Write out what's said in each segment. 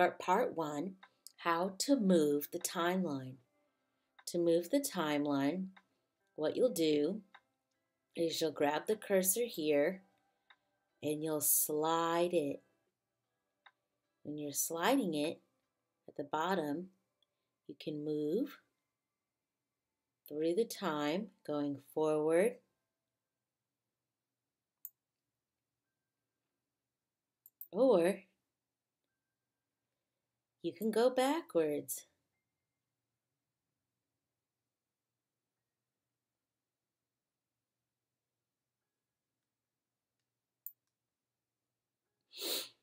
For part one, how to move the timeline. To move the timeline, what you'll do is you'll grab the cursor here and you'll slide it. When you're sliding it at the bottom, you can move through the time going forward or you can go backwards.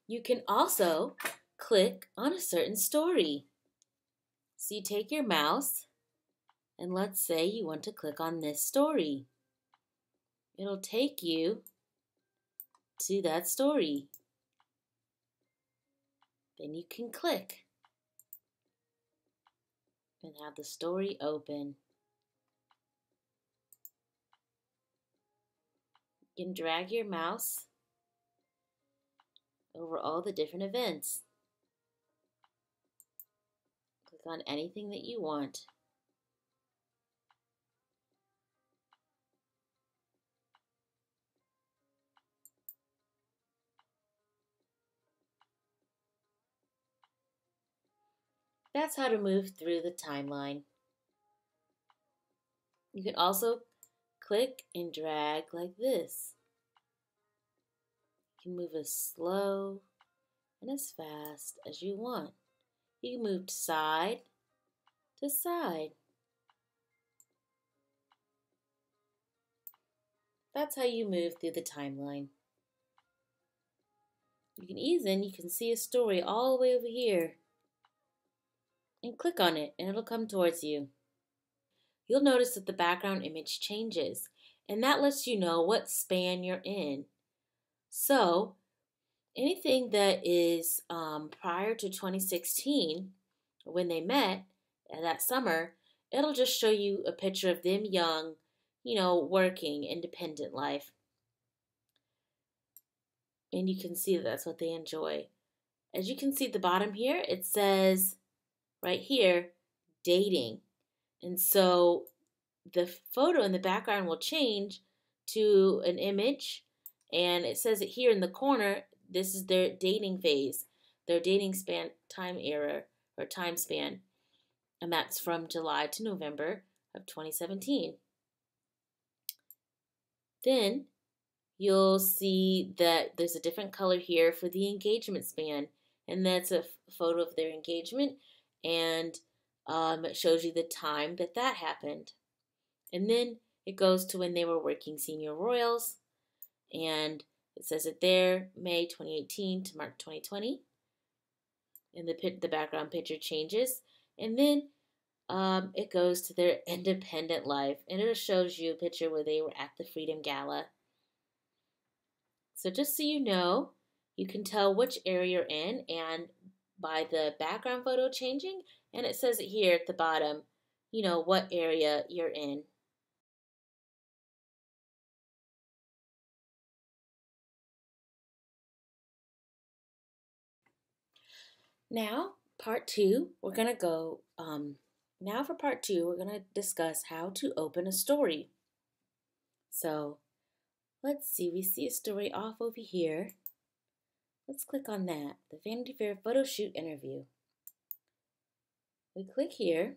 You can also click on a certain story. So you take your mouse and let's say you want to click on this story. It'll take you to that story. Then you can click and have the story open. You can drag your mouse over all the different events. Click on anything that you want. That's how to move through the timeline. You can also click and drag like this. You can move as slow and as fast as you want. You can move side to side. That's how you move through the timeline. You can ease in, you can see a story all the way over here. And click on it and it'll come towards you. You'll notice that the background image changes and that lets you know what span you're in. So anything that is prior to 2016, when they met that summer, it'll just show you a picture of them young, working independent life. And you can see that that's what they enjoy. As you can see at the bottom here, it says right here, dating. And so the photo in the background will change to an image. And it says it here in the corner, this is their dating phase, their dating time span. And that's from July to November of 2017. Then you'll see that there's a different color here for the engagement span. And that's a photo of their engagement. And it shows you the time that happened. And then it goes to when they were working senior royals. And it says it there, May 2018 to March 2020. And the background picture changes. And then it goes to their independent life. And it shows you a picture where they were at the Freedom Gala. So just so you know, you can tell which area you're in and by the background photo changing. And it says it here at the bottom, what area you're in. Now, part two, we're going to go, now for part two, we're going to discuss how to open a story. So, let's see, we see a story off over here. Let's click on that, the Vanity Fair photo shoot interview. We click here,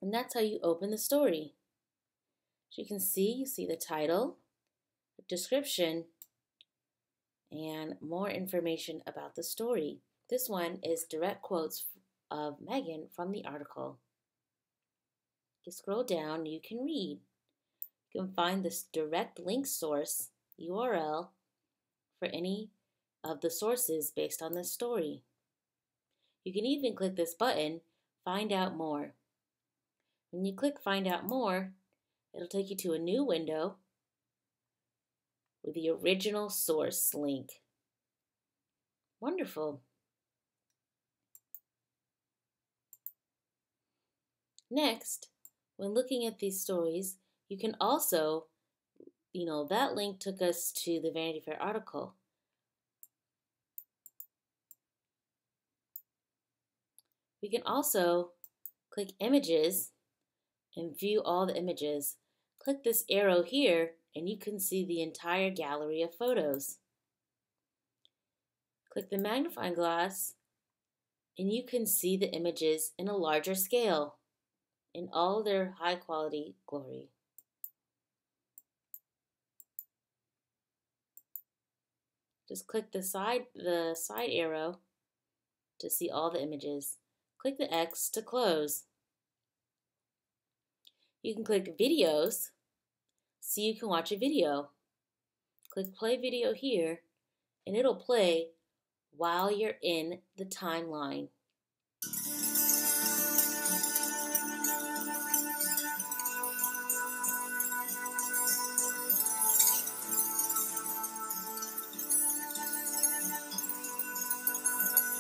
and that's how you open the story. As you can see, you see the title, the description, and more information about the story. This one is direct quotes of Megan from the article. You scroll down, you can read. You can find this direct link source URL for any of the sources based on this story. You can even click this button, Find Out More. When you click Find Out More, it'll take you to a new window with the original source link. Wonderful. Next, when looking at these stories, you can also, that link took us to the Vanity Fair article. We can also click Images and view all the images. Click this arrow here and you can see the entire gallery of photos. Click the magnifying glass and you can see the images in a larger scale in all their high quality glory. Just click the side arrow to see all the images. Click the X to close. You can click Videos so you can watch a video. Click Play Video here and it'll play while you're in the timeline.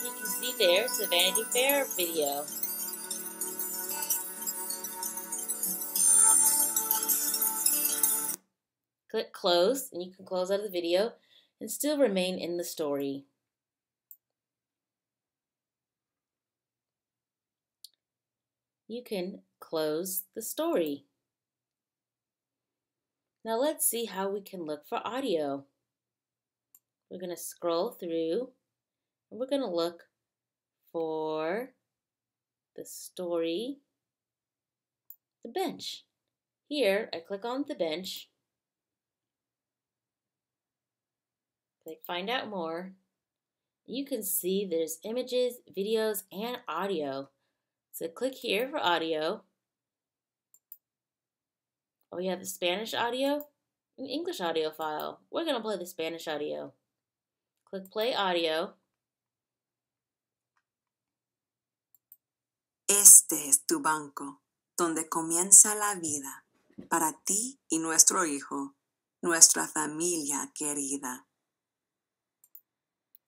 You can see there's the Vanity Fair video. Click Close and you can close out of the video and still remain in the story. You can close the story. Now let's see how we can look for audio. We're going to scroll through and we're going to look for the story, The Bench. Here, I click on The Bench, click Find Out More. You can see there's images, videos, and audio. So click here for audio. We have the Spanish audio and English audio file. We're going to play the Spanish audio. Click Play Audio. Este es tu banco, donde comienza la vida, para ti y nuestro hijo, nuestra familia querida.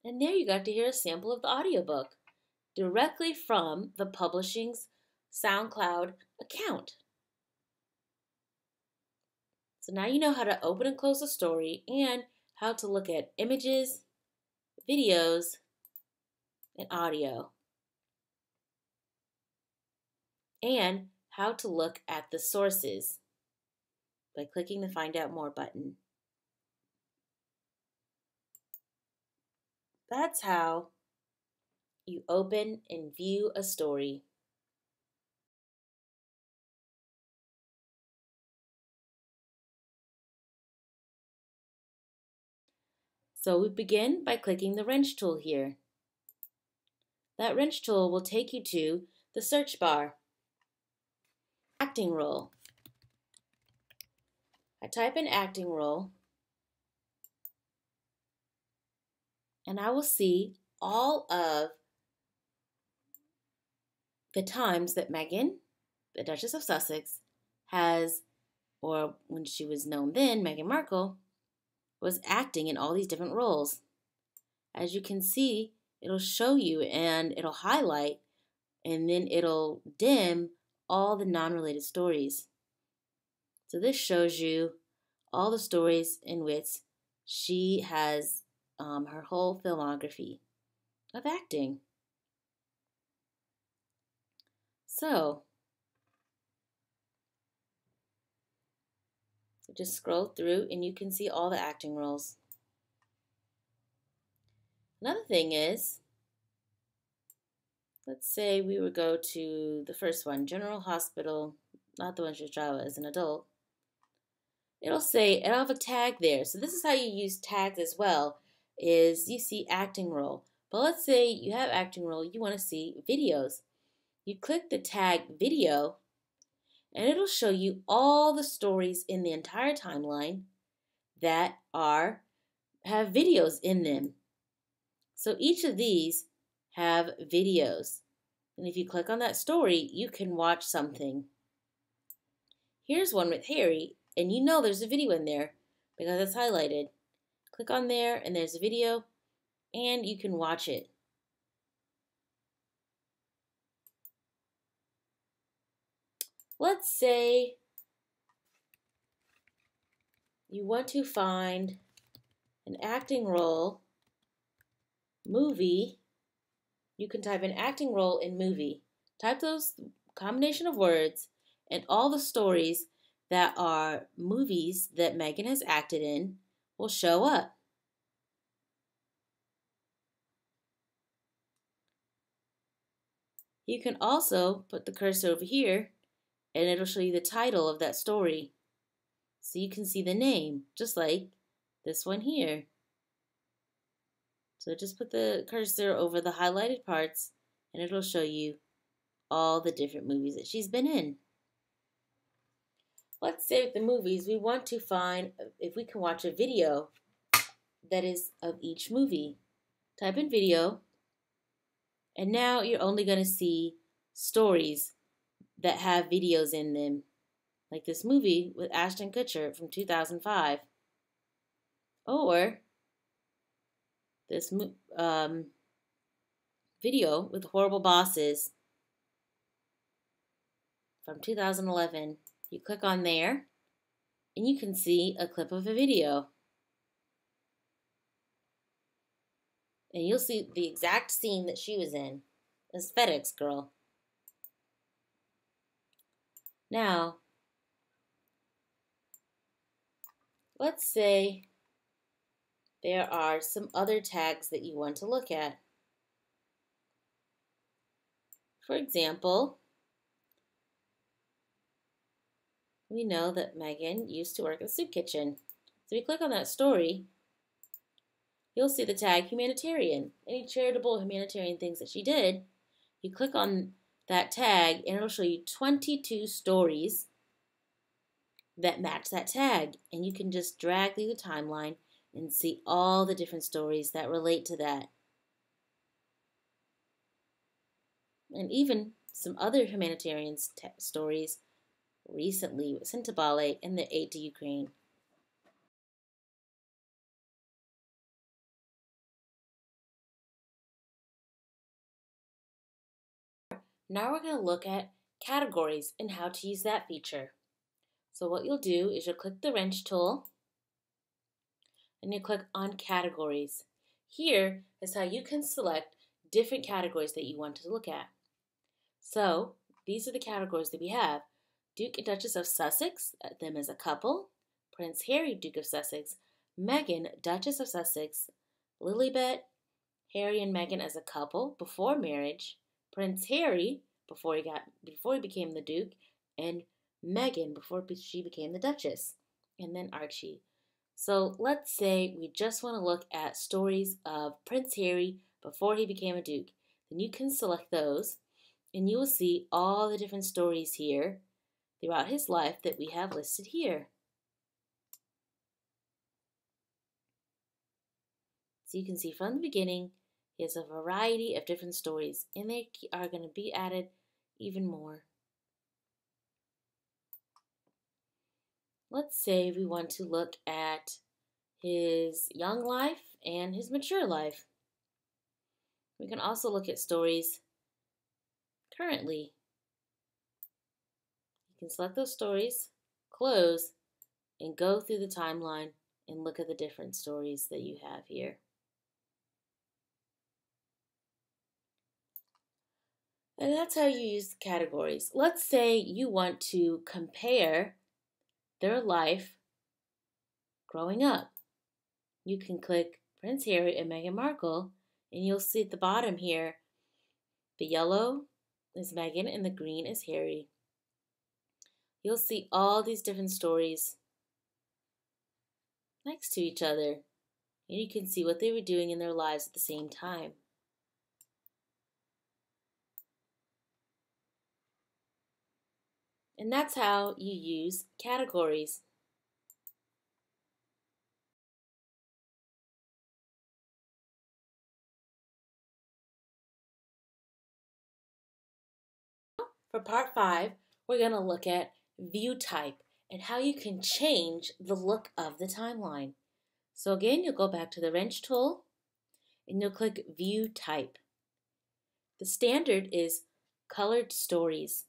And there you got to hear a sample of the audiobook directly from the publishing's SoundCloud account. So now you know how to open and close a story and how to look at images, videos, and audio. And how to look at the sources by clicking the Find Out More button. That's how you open and view a story. So we begin by clicking the wrench tool here. That wrench tool will take you to the search bar. Acting role. I type in acting role and I will see all of the times that Meghan, the Duchess of Sussex, has, or when she was known then, Meghan Markle, was acting in all these different roles. As you can see, it'll show you and it'll highlight and then it'll dim all the non-related stories. So this shows you all the stories in which she has her whole filmography of acting. So just scroll through and you can see all the acting roles. Another thing is, let's say we would go to the first one, General Hospital, not the one she was traveling as an adult. It'll have a tag there. So this is how you use tags as well, is you see acting role. But let's say you have acting role, you want to see videos. You click the tag video and it'll show you all the stories in the entire timeline that have videos in them. So each of these have videos. And if you click on that story, you can watch something. Here's one with Harry, and you know there's a video in there because it's highlighted. Click on there and there's a video and you can watch it. Let's say you want to find an acting role movie. You can type in acting role in movie type those combination of words, and all the stories that are movies that Megan has acted in will show up. You can also put the cursor over here and it'll show you the title of that story. So you can see the name, just like this one here. So just put the cursor over the highlighted parts and it'll show you all the different movies that she's been in. Let's say with the movies, we want to find if we can watch a video that is of each movie. Type in video, and now you're only going to see stories that have videos in them, like this movie with Ashton Kutcher from 2005, or this video with Horrible Bosses from 2011. You click on there, and you can see a clip of a video. And you'll see the exact scene that she was in as FedEx Girl. Now, let's say there are some other tags that you want to look at. For example, we know that Megan used to work at a soup kitchen. So if you click on that story, you'll see the tag humanitarian. Any charitable humanitarian things that she did, you click on that tag and it'll show you 22 stories that match that tag. And you can just drag through the timeline and see all the different stories that relate to that. And even some other humanitarian stories recently sent to Bali and the aid to Ukraine. Now we're going to look at categories and how to use that feature. So what you'll do is you'll click the wrench tool and you click on categories. Here is how you can select different categories that you want to look at. So these are the categories that we have. Duke and Duchess of Sussex, them as a couple. Prince Harry, Duke of Sussex. Meghan, Duchess of Sussex. Lilibet, Harry and Meghan as a couple before marriage. Prince Harry before he became the Duke, and Meghan before she became the Duchess, and then Archie. So let's say we just want to look at stories of Prince Harry before he became a Duke. Then you can select those, and you will see all the different stories here throughout his life that we have listed here. So you can see from the beginning, he has a variety of different stories, and they are going to be added even more. Let's say we want to look at his young life and his mature life. We can also look at stories currently. You can select those stories, close, and go through the timeline and look at the different stories that you have here. And that's how you use categories. Let's say you want to compare their life growing up. You can click Prince Harry and Meghan Markle, and you'll see at the bottom here, the yellow is Meghan and the green is Harry. You'll see all these different stories next to each other, and you can see what they were doing in their lives at the same time. And that's how you use categories. For part 5, we're going to look at view type and how you can change the look of the timeline. So again, you'll go back to the wrench tool and you'll click view type. The standard is colored stories.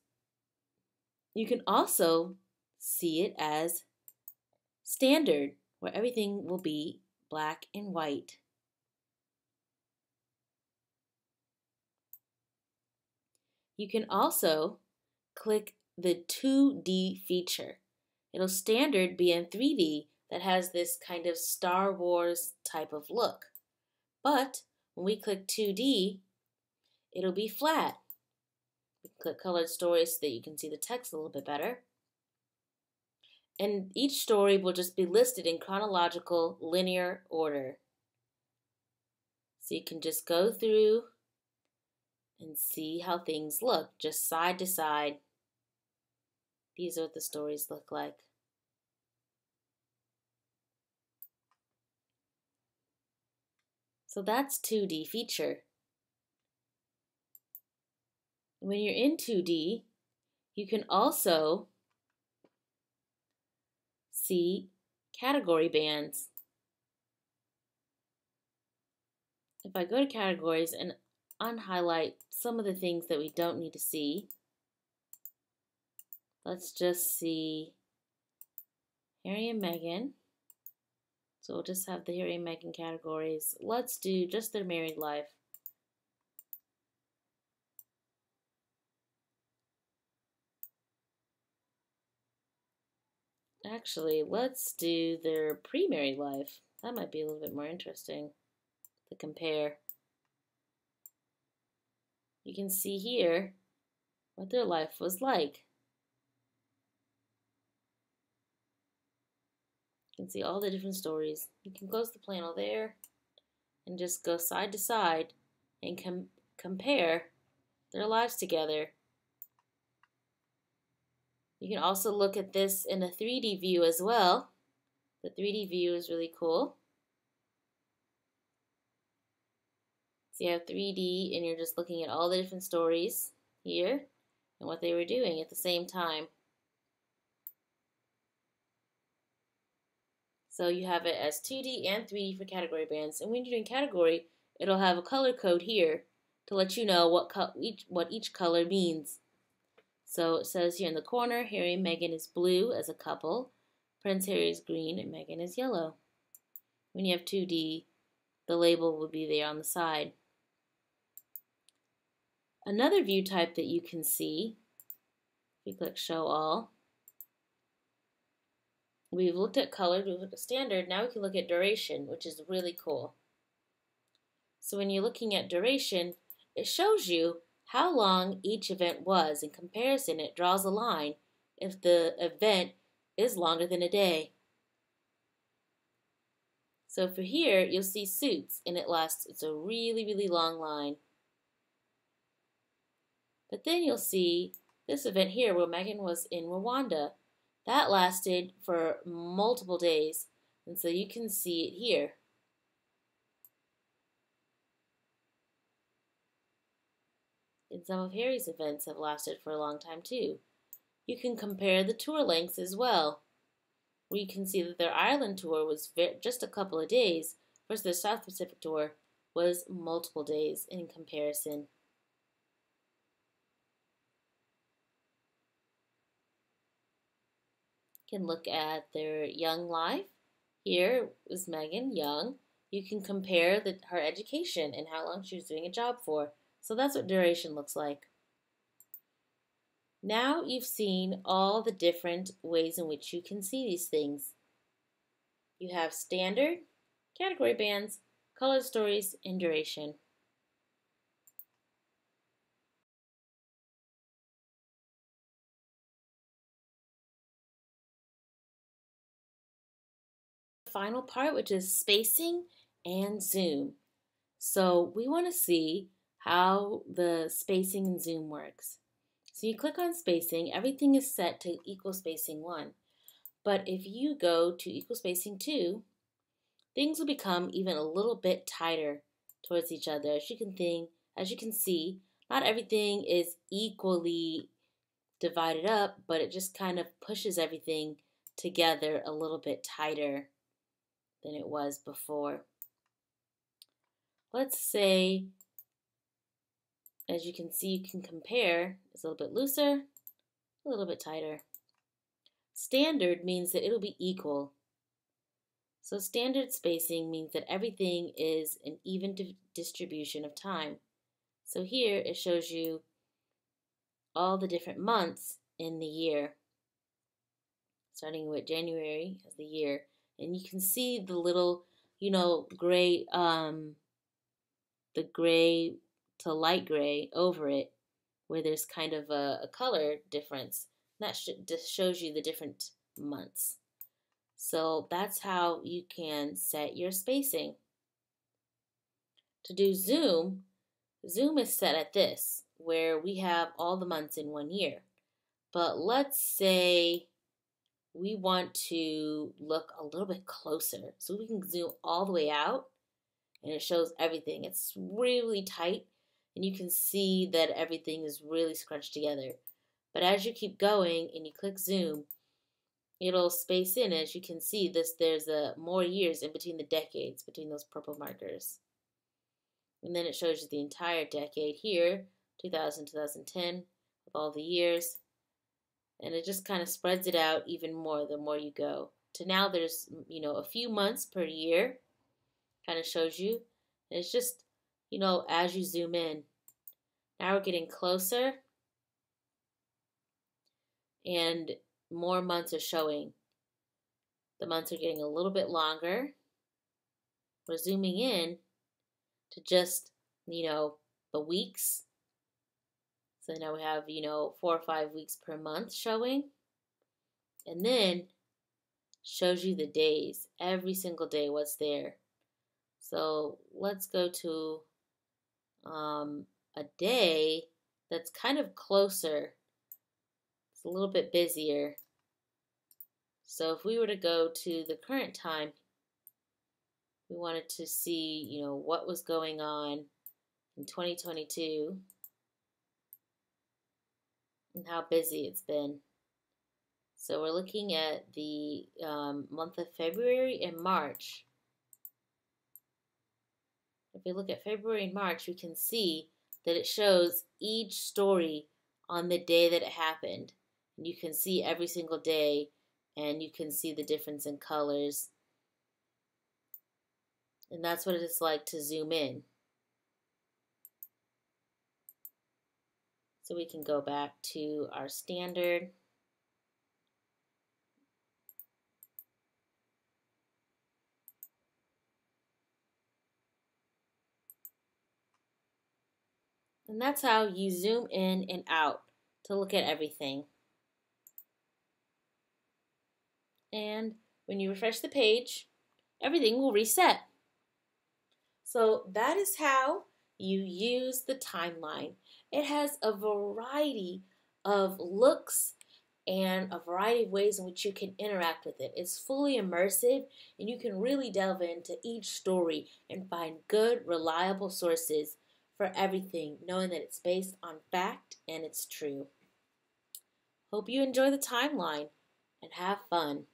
You can also see it as standard, where everything will be black and white. You can also click the 2D feature. It'll standard be in 3D that has this kind of Star Wars type of look. But when we click 2D, it'll be flat. We click colored stories so that you can see the text a little bit better. And each story will just be listed in chronological linear order. So you can just go through and see how things look, just side to side. These are what the stories look like. So that's 2D feature. When you're in 2D, you can also see category bands. If I go to categories and unhighlight some of the things that we don't need to see, let's just see Harry and Meghan. So we'll just have the Harry and Meghan categories. Let's do just their married life. Actually, let's do their pre-married life. That might be a little bit more interesting to compare. You can see here what their life was like. You can see all the different stories. You can close the panel there and just go side to side and compare their lives together. You can also look at this in a 3D view as well. The 3D view is really cool. So you have 3D and you're just looking at all the different stories here and what they were doing at the same time. So you have it as 2D and 3D for category bands. And when you're doing category, it'll have a color code here to let you know what each color means. So it says here in the corner, Harry and Meghan is blue as a couple, Prince Harry is green, and Meghan is yellow. When you have 2D, the label will be there on the side. Another view type that you can see, if you click Show All, we've looked at color, we've looked at standard, now we can look at duration, which is really cool. So when you're looking at duration, it shows you how long each event was. In comparison, it draws a line if the event is longer than a day. So for here, you'll see Suits, and it's a really, really long line. But then you'll see this event here where Meghan was in Rwanda. That lasted for multiple days, and so you can see it here. And some of Harry's events have lasted for a long time too. You can compare the tour lengths as well. We can see that their Ireland tour was just a couple of days, versus their South Pacific tour was multiple days in comparison. You can look at their young life. Here is Meghan young. You can compare her education and how long she was doing a job for. So that's what duration looks like. Now you've seen all the different ways in which you can see these things. You have standard, category bands, colored stories, and duration. The final part, which is spacing and zoom. So we want to see how the spacing and zoom works. So you click on spacing, everything is set to equal spacing 1. But if you go to equal spacing 2, things will become even a little bit tighter towards each other. As you can see, not everything is equally divided up, but it just kind of pushes everything together a little bit tighter than it was before. Let's say, as you can see, you can compare. It's a little bit looser, a little bit tighter. Standard means that it'll be equal. So standard spacing means that everything is an even distribution of time. So here it shows you all the different months in the year, starting with January as the year. And you can see the little, gray, the gray to light gray over it, where there's kind of a color difference. That just shows you the different months. So that's how you can set your spacing. To do zoom, zoom is set at this, where we have all the months in one year. But let's say we want to look a little bit closer. So we can zoom all the way out and it shows everything. It's really tight and you can see that everything is really scrunched together. But as you keep going and you click zoom, it'll space in. As you can see, there's more years in between the decades, between those purple markers. And then it shows you the entire decade here, 2000, 2010, with all the years. And it just kind of spreads it out even more the more you go. To now there's, a few months per year. Kind of shows you. And it's just, as you zoom in. Now we're getting closer. And more months are showing. The months are getting a little bit longer. We're zooming in to just, the weeks. So now we have, 4 or 5 weeks per month showing. And then shows you the days, every single day, what's there. So let's go to a day that's kind of closer. It's a little bit busier. So if we were to go to the current time, we wanted to see, what was going on in 2022 and how busy it's been. So we're looking at the month of February and March. If we look at February and March, we can see that it shows each story on the day that it happened. And you can see every single day, and you can see the difference in colors. And that's what it's like to zoom in. So we can go back to our standard. And that's how you zoom in and out to look at everything. And when you refresh the page, everything will reset. So that is how you use the timeline. It has a variety of looks and a variety of ways in which you can interact with it. It's fully immersive and you can really delve into each story and find good, reliable sources for everything, knowing that it's based on fact and it's true. Hope you enjoy the timeline and have fun.